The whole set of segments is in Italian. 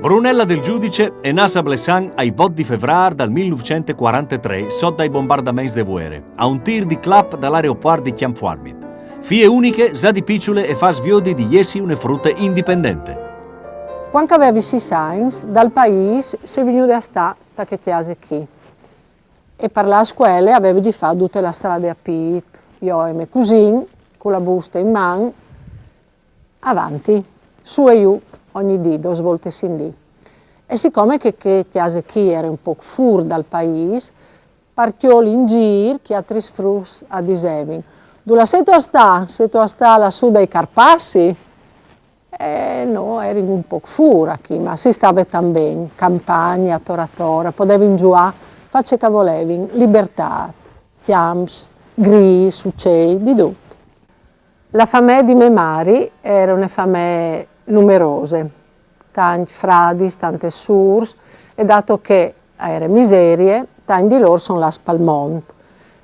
Brunella del Giudice è nata a Blessan ai 8 di febbraio del 1943 sotto ai bombardamenti de guerre, a un tir di clap dall'aeroporto di Chiamfuarmit. Fie uniche, già di piccole e fa sviodi di essi una frutta indipendente. Quando avevi 6 anni, dal paese sei venuto a stare che ti hai qui. E per la scuola avevi di fare tutte le strade a piedi, io e mie cugine, con la busta in mano, avanti, su e giù, ogni dì, 2 volte in dì. E siccome che ti hai qui era un po' fuori dal paese, partioli in giro, che altri frus a disevi. Dove sei tu a sta lassù dai Carpassi? No, eri un po' fuori qui, ma si stava bene, campagna, toratora, potevi giocare, facce che volevi, libertà, chiams, gris, succei, di tutto. La famiglia di mie mari era una famiglia numerosa, tanti fradi, tante surs, e dato che era miserie, tanti di loro sono las Palmont.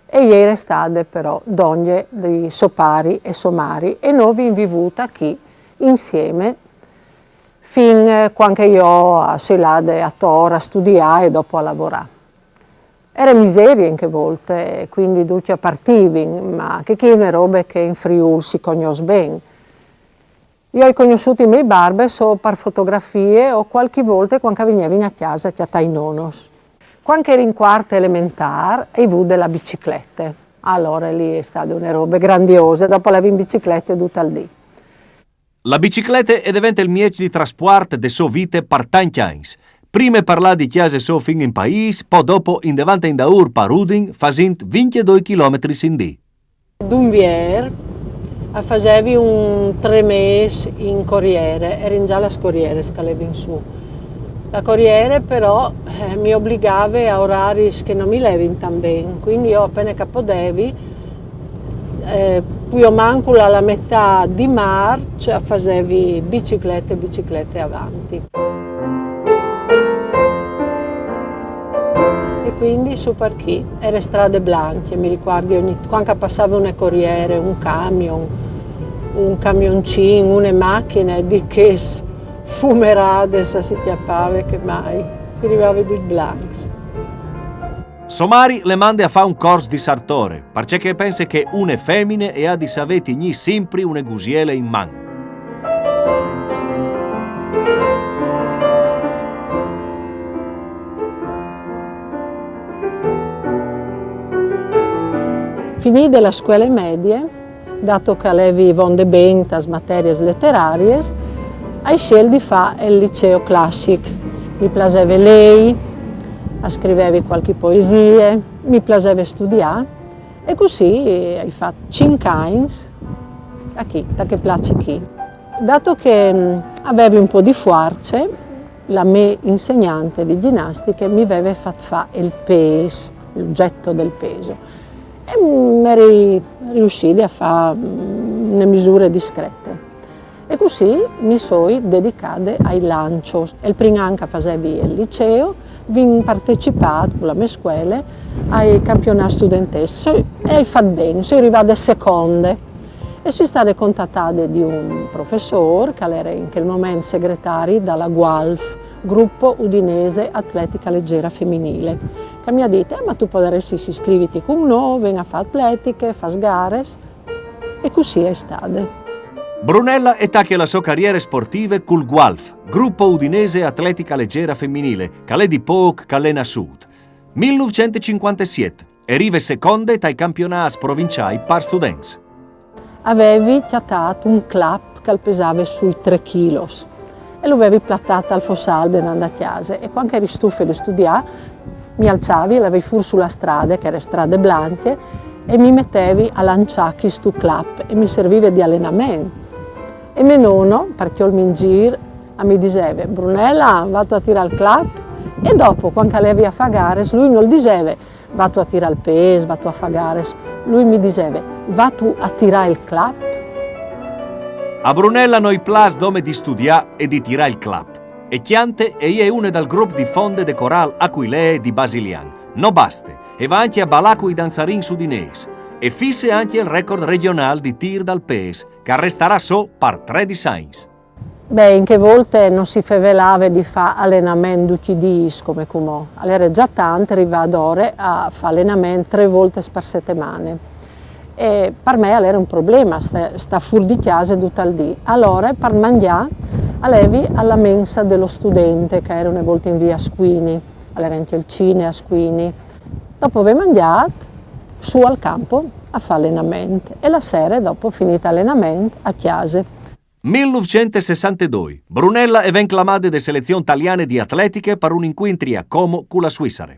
E ieri state però donne di sopari e somari, e noi abbiamo vissuto qui insieme fin quando io sono là a Tora a studiare e dopo a lavorare. Era miseria in che volte, quindi tutti partivi, ma che è una roba che in Friuli si conosce bene. Io ho conosciuto i miei barbe solo per fotografie o qualche volta quando venivo a casa ai nonnos. Quando ero in quarta elementare ho avuto della bicicletta. Allora lì è stata una roba grandiosa, dopo l'avevo in bicicletta tutto il dì. La bicicletta è diventa il mezzo di trasporto de sue vite per tanti anni. Prima parlare di chiese so fin in paese, poi dopo in davanti in daur per Udin, facendo 22 km in dì. D'Unvier facevi un 3 mesi in Corriere, ero già la Corriere che avevo in su. La Corriere però mi obbligava a orari che non mi levi tan bene, quindi io appena che potevi, più o manco alla metà di marcia facevi biciclette avanti. E quindi su per chi era strade blanche, mi ricordo quando passava una Corriere, un camion, un camioncino, una macchina di che fumerade si chiappava che mai si arrivava di blancs. Somari le manda a fare un corso di sartore, perché pensa che una femmine e ha di saveti gli sempre una gusiela in man. Finì della scuola medie, dato che avevi vonde bentas materie letterarie, hai scelto di fare il liceo classico. Mi piaceva lei, scrivevi qualche poesia, mi piaceva studiare e così hai fatto 5 anni a chi, da che piace chi. Dato che avevi un po' di forza, la mia insegnante di ginnastica mi aveva fatto fare il peso, l'oggetto del peso. E mi ero riuscita a fare una misura discreta. E così mi sono dedicata ai lanci. Il primo anno che facevo il liceo, ho partecipato con la mia scuola ai campionati studenteschi e ho fatto bene, sono arrivata seconda. E sono stata contattata di un professore, che era in quel momento segretario dalla GUALF, Gruppo Udinese Atletica Leggera Femminile, che mi ha detto, ma tu potresti iscriverti con noi, vieni a fare atletiche, fare gare, e così è stato. Brunella attacca la sua carriera sportiva col GUALF, Gruppo Udinese Atletica Leggera Femminile, che è di poco che allena Sud. 1957, e arriva seconda ai campionati provinciali per studenti. Avevi chattato un club che pesava sui 3 kg e lo avevi plattato al Fossalde andando a casa, e quando eri stufa di studiare mi alzavi e l'avevi fuori sulla strada, che era strade blanche, e mi mettevi a lanciare questo club e mi serviva di allenamento. E mio nonno, perché il mio giro, mi diceva, Brunella, vado a tirare il club, e dopo, quando avevi a fare, lui non diceva, vado a tirare il peso, vado a fare, lui mi diceva, vado a tirare il club. A Brunella noi plas dome di studiare e di tirare il club. E Chiante è una dal gruppo di fonde de coral Aquilee di Basilian. No basta, e va anche a Balaco i danzarin sudinesi. E fisse anche il record regionale di tir dal pes, che resterà so per 3 designs. Beh, in che volte non si fevelava di fare allenamento tutti i giorni come comò. Allora già tanto arriva ad ore a fare allenamento 3 volte per settimana. E per me era un problema, sta fuori di casa tutto il dì. Allora per mangiare allevi alla mensa dello studente che era una volta in via Squini, allora anche il cine a Squini. Dopo aver mangiato, su al campo a fare allenamento e la sera dopo finita allenamento a chiesa. 1962. Brunella è conclamata da selezione italiana di atletiche per un incontro a Como con la Svizzera.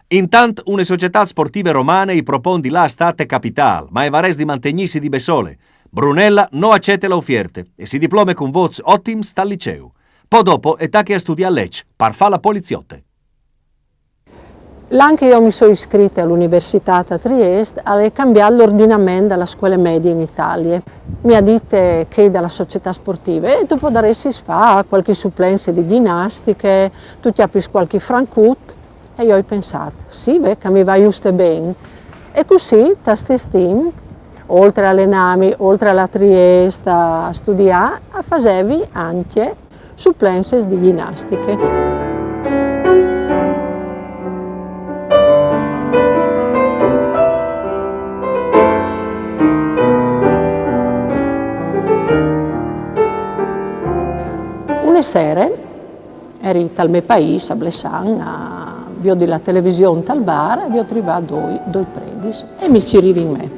Intanto una società sportiva romana gli propone di là a State Capital, ma è vares di mantenersi di Besole. Brunella non accetta l'offerta e si diploma con voti ottimi dal liceo. Poi dopo è tacca a studiare a Lecce per fare la poliziotta. Anche io mi sono iscritta all'Università a Trieste a cambiare l'ordinamento della scuola media in Italia. Mi ha detto che dalla società sportiva e dopo daresti fa qualche supplenza di ginnastiche, tu ti apri qualche francut e io ho pensato, sì, che mi va giusto bene. E così, da stestim, oltre allenarmi, oltre alla Trieste a studiare, facevi anche supplenze di ginnastiche. Una sera ero dal mio paese, a Blessan, a vedere la televisione al bar e ho trovato due predis e mi ci rivi in me.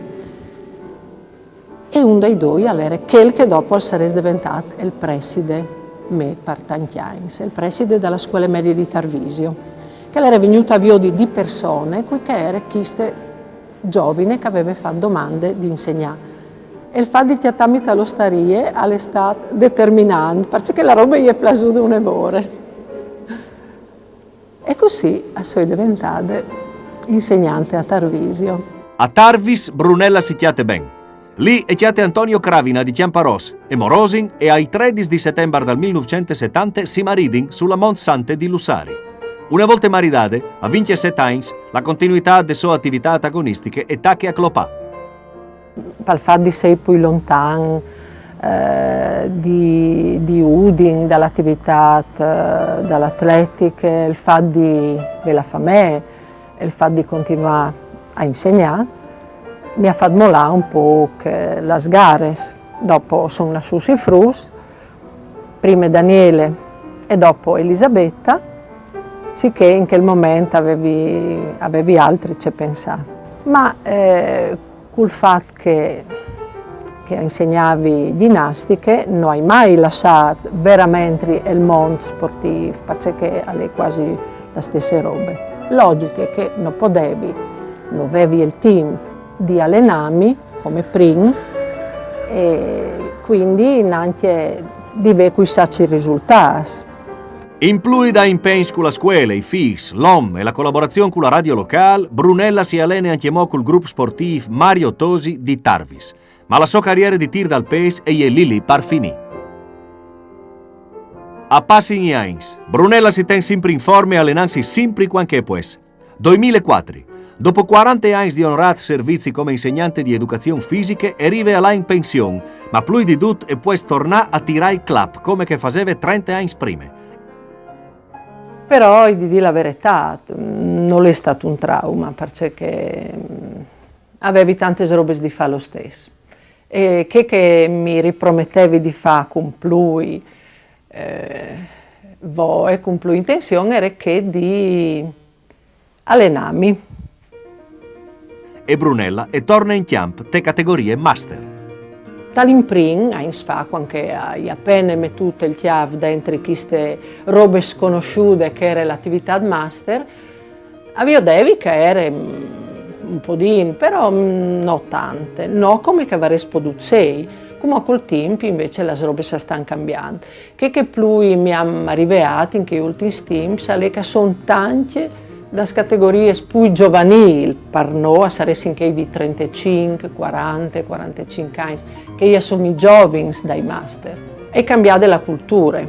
E uno dei due era quel che dopo sarebbe diventato il preside me per tanti anni, il preside della scuola media di Tarvisio, che era venuto a vedere di persone, che era queste giovane che aveva fatto domande di insegnare. E il fatto di chiattarmi allo starie è stato determinante, perché la roba gli è piaciuta un'evore. E così sono diventata insegnante a Tarvisio. A Tarvis Brunella si chiate ben. Lì è chiate Antonio Cravina di Chiamparos e Morosin e ai 13 di settembre del 1970 si maridin sulla Mont Sante di Lussari. Una volta maridate, a 27 anni, la continuità delle sue attività antagonistiche è tacche a clopà. Per il fatto di essere più lontano di Udin, dall'attività dall'atletica, il fatto di avere famiglia, il fatto di continuare a insegnare, mi ha fatto mollare un po' le gare. Dopo sono lasciati i frus, prima Daniele e dopo Elisabetta, sicché in quel momento avevi altri a pensare. Ma col fatto che insegnavi ginnastiche non hai mai lasciato veramente il mondo sportivo, perché è quasi la stessa roba. Logico che non potevi, non avevi il team di allenarmi come prima e quindi neanche di avere quei sacci risultati. In più da impegni con la scuola, i FIS, l'OM e la collaborazione con la radio locale, Brunella si allena anche col gruppo sportivo Mario Tosi di Tarvis. Ma la sua carriera di tir dal paese è lì per finire. A passi in anni, Brunella si tiene sempre in forma e allenansi sempre quando può. 2004. Dopo 40 anni di onorati servizi come insegnante di educazione fisica, arriva là in pensione, ma più di tutto e può tornare a tirare il club come che faceva 30 anni prima. Però, di dire la verità, non è stato un trauma, perché avevi tante robe di fare lo stesso. E che mi ripromettevi di fare con più e con più intenzione era che di allenarmi. E Brunella e torna in camp te categorie master. Dall'imprin, quando hai appena mettuto il chiave dentro queste robe sconosciute che era l'attività master, avevo che era un po' però non tante, non come che avrei potuto sei, come col tempo invece le robe si stanno cambiando. Che più mi hanno arrivato in questi ultimi tempi, è che sono tante das categorie più giovanili, per noi, sarebbero anche di 35, 40, 45 anni, che io sono i giovani dai master. È cambiata la cultura,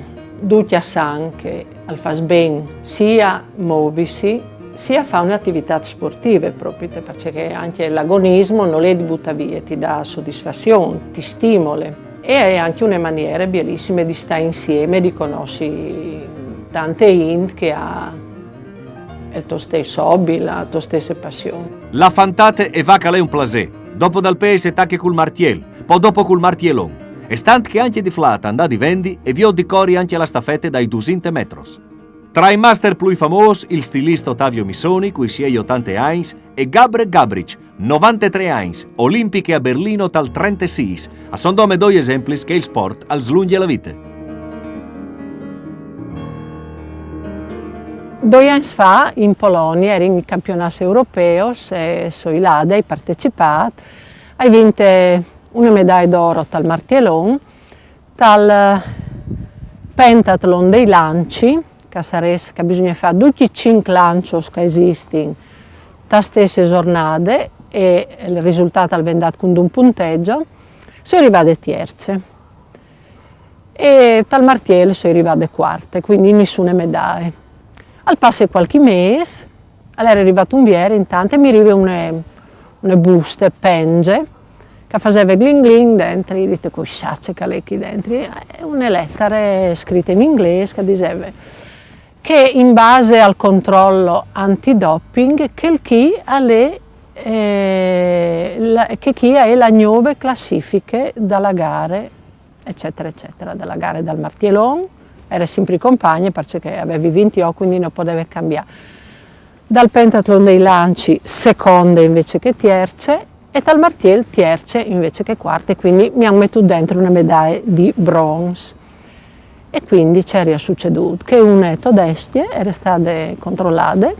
tutti sanno che al fas bene sia muoversi, sia fare un'attività sportiva proprio, perché anche l'agonismo non è di butta via, ti dà soddisfazione, ti stimola. e è anche una maniera bellissima di stare insieme, di conoscere tante int che ha il tuo stesso hobby, la tua stessa passione. La fantate e va calè un plasè. Dopo dal paese tacche col martiel, poi dopo col martielon. E stant che anche di flata andà di vendi e vi ho di cori anche la staffette dai 200 metros. Tra i master più famosi, il stilista Ottavio Missoni, cui si è 80 anni, e Gabriel Gabric, 93 anni, olimpiche a Berlino tal 36, a son dome due esempi che il sport al slunghi la vita. 2 anni fa in Polonia ero in campionati europei e sui lade hai partecipato, hai vinto una medaglia d'oro tal martielon, tal pentathlon dei lanci, che bisogna fare tutti i 5 lanci che esistono da stesse giornate e il risultato è vendato con un punteggio, sono arrivate terze. E tal martiello sono arrivate quarte, quindi nessuna medaglia. Al passo di qualche mese, allora è arrivato un biere intanto e mi arriva una busta, penge, che faceva gling gling dentro, e dite con sacce che lei qui dentro, e una lettera scritta in inglese che diceva che in base al controllo antidoping che chi ha le nuove classifiche dalla gara, eccetera, eccetera, dalla gara dal martielon, era sempre compagna perché avevi vinto io, quindi non poteva cambiare. Dal pentathlon dei lanci, seconde invece che terze, e dal martiel terze invece che quarte, quindi mi hanno messo dentro una medaglia di bronzo. E quindi c'era succeduto che una todestie era state controllate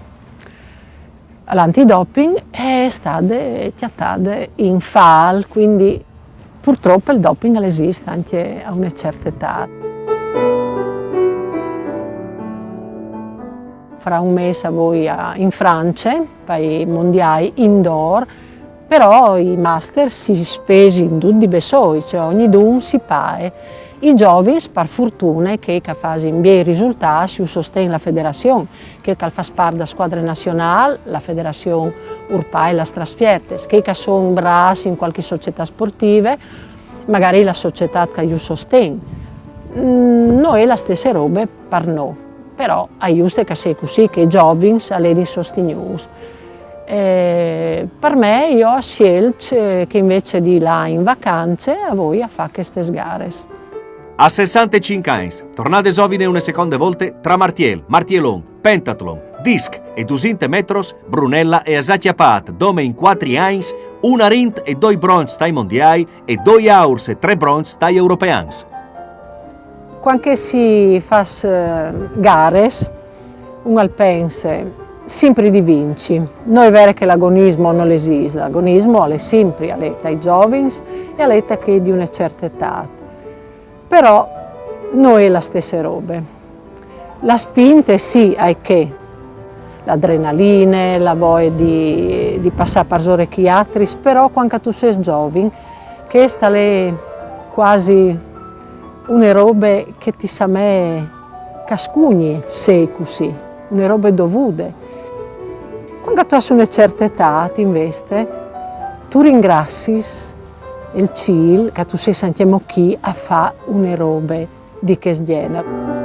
all'antidoping e è state chiattate in FAL, quindi purtroppo il doping esiste anche a una certa età. Fra un mese a voi in Francia, per i mondiali indoor, però i master si spesi in tutti i besoi, cioè ogni dun si paga. I giovani, per fortuna, che fanno bei risultati, si sostiene la federazione, che fa parte della squadra nazionale, la federazione urpai la trasferte, che sono bravi in qualche società sportiva, magari la società che li sostiene. Noi la stessa roba per noi, però è giusto che sia così, che i giovani siano sostenuti. Per me io ho scelto che invece di là in vacanze a voi a fare queste gare. A 65 anni, tornate sovine una seconda volta tra martiel, martielon, pentathlon, disc e 200 metros, Brunella è acchiappata dome in 4 anni, una rint e 2 bronzi stai mondiali e 2 aurs e 3 bronzi stai europei. Quando si fa gare, uno pensa sempre di vinci. Non è vero che l'agonismo non esiste, l'agonismo è sempre all'età ai giovani e all'età che è di una certa età. Però non è la stessa roba. La spinta sì è che l'adrenalina, la voglia di passare per orecchi altri, però quando tu sei giovane, che sta lì quasi una roba che ti sa me cascugni, sei così, una roba dovuta. Quando tu hai una certa età, ti investe, tu ringrazi il cielo che tu sei anche chi a fare una roba di questo genere.